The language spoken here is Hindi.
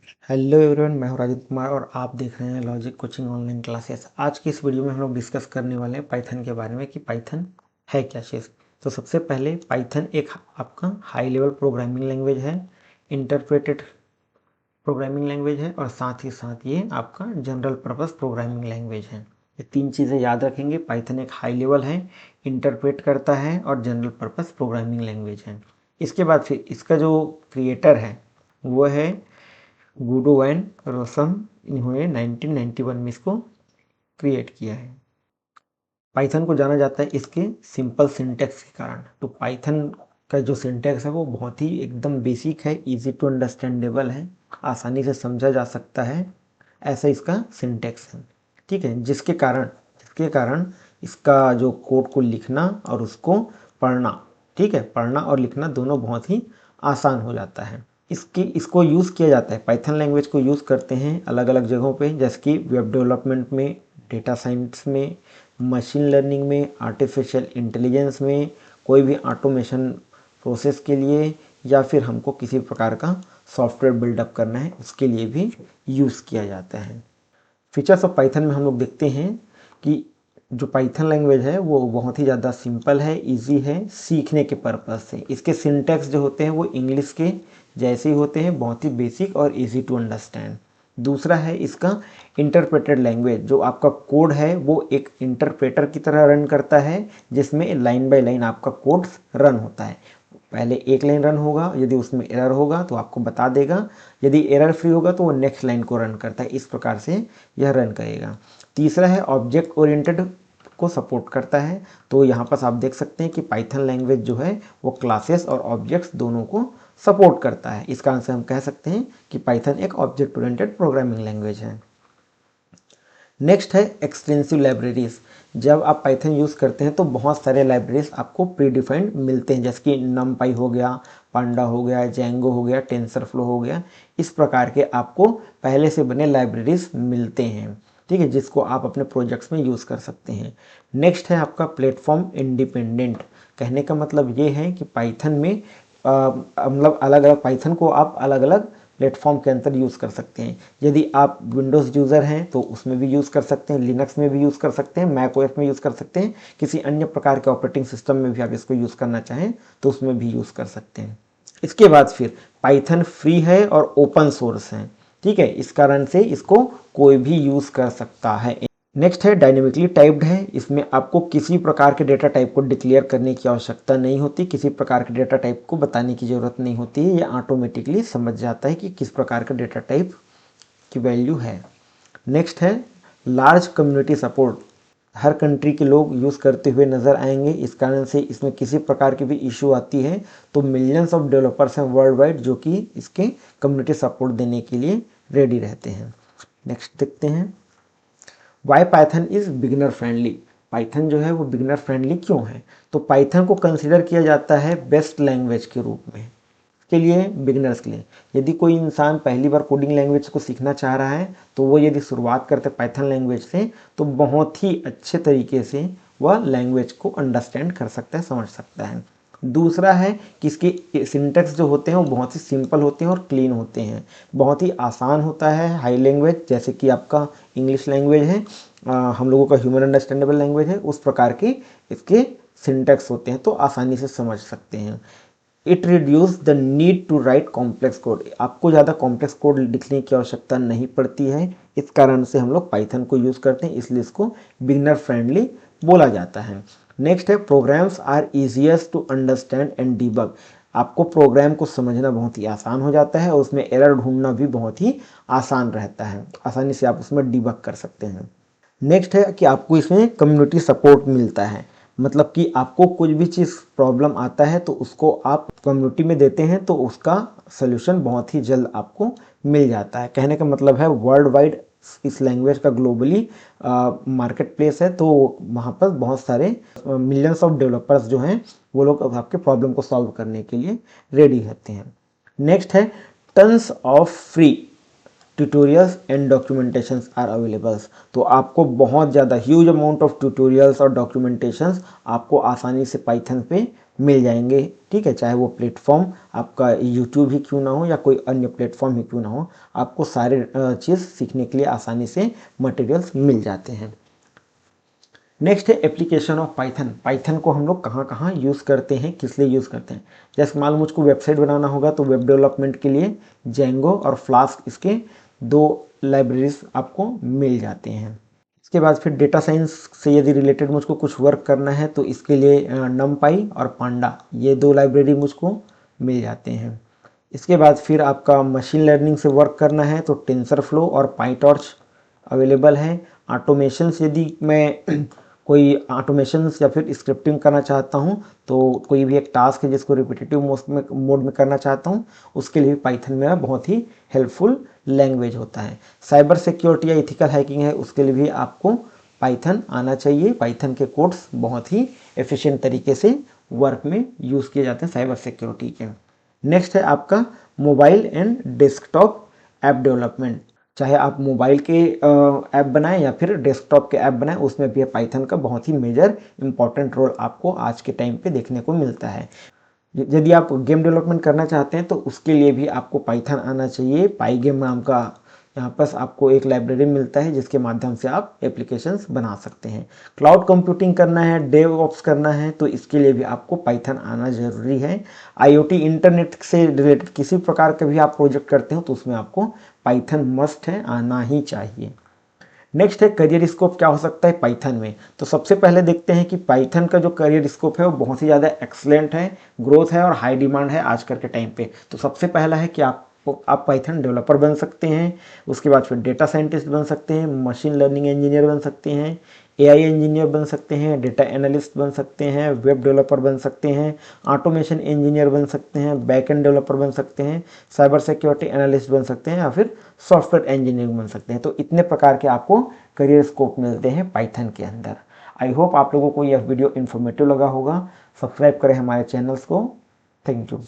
हेलो एवरीवन, मैं हूं राजीव कुमार और आप देख रहे हैं लॉजिक कोचिंग ऑनलाइन क्लासेस। आज की इस वीडियो में हम लोग डिस्कस करने वाले हैं पाइथन के बारे में कि पाइथन है क्या चीज़। तो सबसे पहले पाइथन एक आपका हाई लेवल प्रोग्रामिंग लैंग्वेज है, इंटरप्रेटेड प्रोग्रामिंग लैंग्वेज है और साथ ही साथ ये आपका जनरल पर्पस प्रोग्रामिंग लैंग्वेज है। ये तीन चीज़ें याद रखेंगे। पाइथन एक हाई लेवल है, इंटरप्रेट करता है और जनरल पर्पस प्रोग्रामिंग लैंग्वेज है। इसके बाद फिर इसका जो क्रिएटर है वो है गुडो वैन रोसम। इन्होंने 1991 में इसको क्रिएट किया है। पाइथन को जाना जाता है इसके सिंपल सिंटेक्स के कारण। तो पाइथन का जो सिंटेक्स है वो बहुत ही एकदम बेसिक है, इजी टू अंडरस्टैंडेबल है, आसानी से समझा जा सकता है, ऐसा इसका सिंटेक्स है। ठीक है, जिसके कारण इसका जो कोड को लिखना और उसको पढ़ना, ठीक है, पढ़ना और लिखना दोनों बहुत ही आसान हो जाता है। इसको यूज़ किया जाता है, पाइथन लैंग्वेज को यूज़ करते हैं अलग अलग जगहों पे, जैसे कि वेब डेवलपमेंट में, डेटा साइंस में, मशीन लर्निंग में, आर्टिफिशियल इंटेलिजेंस में, कोई भी ऑटोमेशन प्रोसेस के लिए, या फिर हमको किसी प्रकार का सॉफ्टवेयर बिल्डअप करना है उसके लिए भी यूज़ किया जाता है। फीचर्स ऑफ पाइथन में हम लोग देखते हैं कि जो पाइथन लैंग्वेज है वो बहुत ही ज़्यादा सिंपल है, इजी है सीखने के पर्पज़ से। इसके सिंटैक्स जो होते हैं वो इंग्लिश के जैसे ही होते हैं, बहुत ही बेसिक और इजी टू अंडरस्टैंड। दूसरा है इसका इंटरप्रेटेड लैंग्वेज। जो आपका कोड है वो एक इंटरप्रेटर की तरह रन करता है, जिसमें लाइन बाय लाइन आपका कोड रन होता है। पहले एक लाइन रन होगा, यदि उसमें एरर होगा तो आपको बता देगा, यदि एरर फ्री होगा तो वो नेक्स्ट लाइन को रन करता है। इस प्रकार से यह रन करेगा। तीसरा है ऑब्जेक्ट ओरिएंटेड को सपोर्ट करता है। तो यहाँ पर आप देख सकते हैं कि पाइथन लैंग्वेज जो है वो क्लासेस और ऑब्जेक्ट्स दोनों को सपोर्ट करता है। इस कारण से हम कह सकते हैं कि पाइथन एक ऑब्जेक्ट ओरिएंटेड प्रोग्रामिंग लैंग्वेज है। नेक्स्ट है एक्सटेंसिव लाइब्रेरीज। जब आप पाइथन यूज़ करते हैं तो बहुत सारे लाइब्रेरीज आपको प्री डिफाइंड मिलते हैं, जैसे कि नमपाई हो गया, पांडा हो गया, जेंगो हो गया, टेंसरफ्लो हो गया। इस प्रकार के आपको पहले से बने लाइब्रेरीज मिलते हैं, ठीक है, जिसको आप अपने प्रोजेक्ट्स में यूज़ कर सकते हैं। नेक्स्ट है आपका प्लेटफॉर्म इंडिपेंडेंट। कहने का मतलब ये है कि पाइथन में मतलब अलग अलग पाइथन को आप अलग अलग प्लेटफॉर्म के अंदर यूज़ कर सकते हैं। यदि आप विंडोज़ यूज़र हैं तो उसमें भी यूज़ कर सकते हैं, लिनक्स में भी यूज़ कर सकते हैं, मैक ओएस में यूज़ कर सकते हैं, किसी अन्य प्रकार के ऑपरेटिंग सिस्टम में भी आप इसको यूज़ करना चाहें तो उसमें भी यूज़ कर सकते हैं। इसके बाद फिर पाइथन फ्री है और ओपन सोर्स है, ठीक है, इस कारण से इसको कोई भी यूज़ कर सकता है। नेक्स्ट है डायनेमिकली टाइप्ड है। इसमें आपको किसी प्रकार के डेटा टाइप को डिक्लेयर करने की आवश्यकता नहीं होती, किसी प्रकार के डेटा टाइप को बताने की ज़रूरत नहीं होती है। ये ऑटोमेटिकली समझ जाता है कि किस प्रकार का डेटा टाइप की वैल्यू है। नेक्स्ट है लार्ज कम्युनिटी सपोर्ट। हर कंट्री के लोग यूज़ करते हुए नज़र आएंगे। इस कारण से इसमें किसी प्रकार की भी इशू आती है तो मिलियंस ऑफ डेवलपर्स हैं वर्ल्ड वाइड जो कि इसके कम्युनिटी सपोर्ट देने के लिए रेडी रहते हैं। नेक्स्ट देखते हैं why Python is beginner friendly. Python जो है वो बिगिनर फ्रेंडली क्यों है? तो पाइथन को कंसिडर किया जाता है बेस्ट लैंग्वेज के रूप में के लिए, बिगिनर्स के लिए। यदि कोई इंसान पहली बार कोडिंग लैंग्वेज को सीखना चाह रहा है तो वो यदि शुरुआत करते पाइथन लैंग्वेज से तो बहुत ही अच्छे तरीके से वह लैंग्वेज को अंडरस्टैंड कर सकता है, समझ सकता है। दूसरा है कि इसके सिंटेक्स जो होते हैं वो बहुत ही सिंपल होते हैं और क्लीन होते हैं, बहुत ही आसान होता है। हाई लैंग्वेज जैसे कि आपका इंग्लिश लैंग्वेज है, हम लोगों का ह्यूमन अंडरस्टैंडेबल लैंग्वेज है, उस प्रकार के इसके सिंटेक्स होते हैं तो आसानी से समझ सकते हैं। It reduce the need to write complex code. आपको ज़्यादा कॉम्प्लेक्स कोड लिखने की आवश्यकता नहीं पड़ती है। इस कारण से हम लोग पाइथन को यूज़ करते हैं, इसलिए इसको बिगिनर फ्रेंडली बोला जाता है। नेक्स्ट है programs are easiest to understand and debug. आपको प्रोग्राम को समझना बहुत ही आसान हो जाता है और उसमें एरर ढूंढना भी बहुत ही आसान रहता है, आसानी से आप उसमें डीबग कर सकते हैं। नेक्स्ट है कि आपको इसमें कम्युनिटी सपोर्ट मिलता है, मतलब कि आपको कुछ भी चीज़ प्रॉब्लम आता है तो उसको आप कम्युनिटी में देते हैं तो उसका सलूशन बहुत ही जल्द आपको मिल जाता है। कहने का मतलब है वर्ल्ड वाइड इस लैंग्वेज का ग्लोबली मार्केट प्लेस है, तो वहाँ पर बहुत सारे मिलियंस ऑफ डेवलपर्स जो हैं वो लोग आपके प्रॉब्लम को सॉल्व करने के लिए रेडी रहते हैं। नेक्स्ट है tons of free tutorials and documentations are availables. तो आपको बहुत ज़्यादा ह्यूज अमाउंट ऑफ ट्यूटोरियल्स और डॉक्यूमेंटेशंस आपको आसानी से पाइथन पे मिल जाएंगे। ठीक है, चाहे वो प्लेटफॉर्म आपका यूट्यूब ही क्यों ना हो या कोई अन्य प्लेटफॉर्म ही क्यों ना हो, आपको सारे चीज़ सीखने के लिए आसानी से मटेरियल्स मिल जाते हैं। नेक्स्ट है एप्लीकेशन ऑफ पाइथन। पाइथन को हम लोग कहाँ कहाँ यूज़ करते हैं, किस लिए यूज़ करते हैं। जैसे मान लो मुझको वेबसाइट बनाना होगा तो वेब डेवलपमेंट के लिए जेंगो और फ्लास्क, इसके 2 लाइब्रेरीज आपको मिल जाते हैं। इसके बाद फिर डेटा साइंस से यदि रिलेटेड मुझको कुछ वर्क करना है तो इसके लिए नमपाई और पांडा, ये 2 लाइब्रेरी मुझको मिल जाते हैं। इसके बाद फिर आपका मशीन लर्निंग से वर्क करना है तो टेंसरफ्लो और पाइटॉर्च अवेलेबल है। ऑटोमेशंस, यदि मैं कोई ऑटोमेशंस या फिर स्क्रिप्टिंग करना चाहता हूँ तो कोई भी एक टास्क है जिसको रिपीटेटिव मोड में करना चाहता हूँ, उसके लिए पाइथन मेरा बहुत ही हेल्पफुल लैंग्वेज होता है। साइबर सिक्योरिटी या इथिकल हैकिंग है, उसके लिए भी आपको पाइथन आना चाहिए। पाइथन के कोड्स बहुत ही एफिशिएंट तरीके से वर्क में यूज़ किए जाते हैं साइबर सिक्योरिटी के। नेक्स्ट है आपका mobile and desktop app development. चाहे आप मोबाइल के ऐप बनाएं या फिर डेस्कटॉप के ऐप बनाएं, उसमें भी पाइथन का बहुत ही मेजर इंपॉर्टेंट रोल आपको आज के टाइम पे देखने को मिलता है। यदि आप गेम डेवलपमेंट करना चाहते हैं तो उसके लिए भी आपको पाइथन आना चाहिए। पाईगेम नाम का यहाँ पर आपको एक लाइब्रेरी मिलता है जिसके माध्यम से आप एप्लीकेशंस बना सकते हैं। क्लाउड कंप्यूटिंग करना है, डेवऑप्स करना है, तो इसके लिए भी आपको पाइथन आना ज़रूरी है। आईओटी इंटरनेट से रिलेटेड किसी प्रकार का भी आप प्रोजेक्ट करते हो तो उसमें आपको पाइथन मस्ट है, आना ही चाहिए। नेक्स्ट है करियर स्कोप क्या हो सकता है पाइथन में। तो सबसे पहले देखते हैं कि पाइथन का जो करियर स्कोप है वो बहुत ही ज़्यादा एक्सलेंट है, ग्रोथ है और हाई डिमांड है आजकल के टाइम पे। तो सबसे पहला है कि आप पाइथन डेवलपर बन सकते हैं। उसके बाद फिर डेटा साइंटिस्ट बन सकते हैं, मशीन लर्निंग इंजीनियर बन सकते हैं, एआई इंजीनियर बन सकते हैं, डेटा एनालिस्ट बन सकते हैं, वेब डेवलपर बन सकते हैं, ऑटोमेशन इंजीनियर बन सकते हैं, बैक एंड डेवलपर बन सकते हैं, साइबर सिक्योरिटी एनालिस्ट बन सकते हैं या फिर सॉफ्टवेयर इंजीनियर बन सकते हैं। तो इतने प्रकार के आपको करियर स्कोप मिलते हैं पाइथन के अंदर। आई होप आप लोगों को यह वीडियो इन्फॉर्मेटिव लगा होगा। सब्सक्राइब करें हमारे चैनल्स को। Thank you.